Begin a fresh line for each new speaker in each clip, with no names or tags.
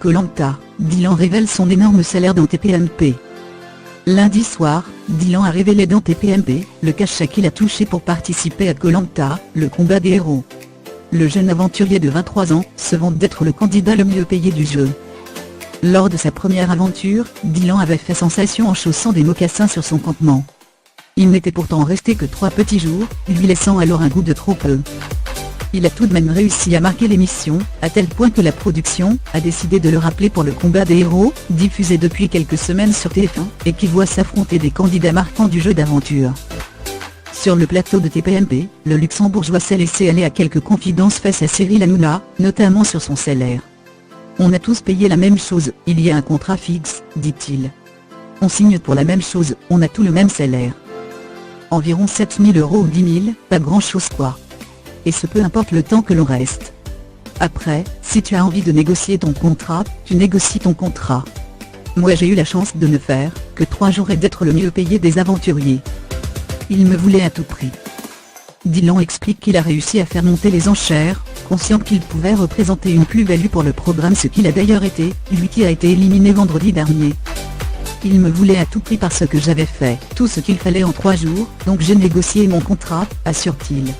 Koh-Lanta, Dylan révèle son énorme salaire dans TPMP. Lundi soir, Dylan a révélé dans TPMP le cachet qu'il a touché pour participer à Koh-Lanta, le combat des héros. Le jeune aventurier de 23 ans se vante d'être le candidat le mieux payé du jeu. Lors de sa première aventure, Dylan avait fait sensation en chaussant des mocassins sur son campement. Il n'était pourtant resté que 3 petits jours, lui laissant alors un goût de trop peu. Il a tout de même réussi à marquer l'émission, à tel point que la production a décidé de le rappeler pour le combat des héros, diffusé depuis quelques semaines sur TF1, et qui voit s'affronter des candidats marquants du jeu d'aventure. Sur le plateau de TPMP, le luxembourgeois s'est laissé aller à quelques confidences face à Cyril Hanouna, notamment sur son salaire. On a tous payé la même chose, il y a un contrat fixe, dit-il. On signe pour la même chose, on a tout le même salaire. Environ 7 000 € ou 10 000, pas grand chose quoi. Et ce peu importe le temps que l'on reste. Après, si tu as envie de négocier ton contrat, tu négocies ton contrat. Moi j'ai eu la chance de ne faire que 3 jours et d'être le mieux payé des aventuriers. Il me voulait à tout prix. Dylan explique qu'il a réussi à faire monter les enchères, conscient qu'il pouvait représenter une plus-value pour le programme, ce qu'il a d'ailleurs été, lui qui a été éliminé vendredi dernier. Il me voulait à tout prix parce que j'avais fait tout ce qu'il fallait en 3 jours, donc j'ai négocié mon contrat, assure-t-il.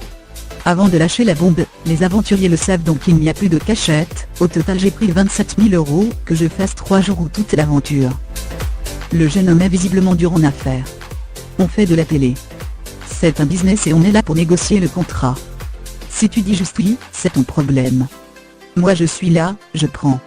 Avant de lâcher la bombe, les aventuriers le savent donc il n'y a plus de cachette, au total j'ai pris 27 000 €, que je fasse 3 jours ou toute l'aventure. Le jeune homme est visiblement dur en affaires. On fait de la télé. C'est un business et on est là pour négocier le contrat. Si tu dis juste oui, c'est ton problème. Moi je suis là, je prends.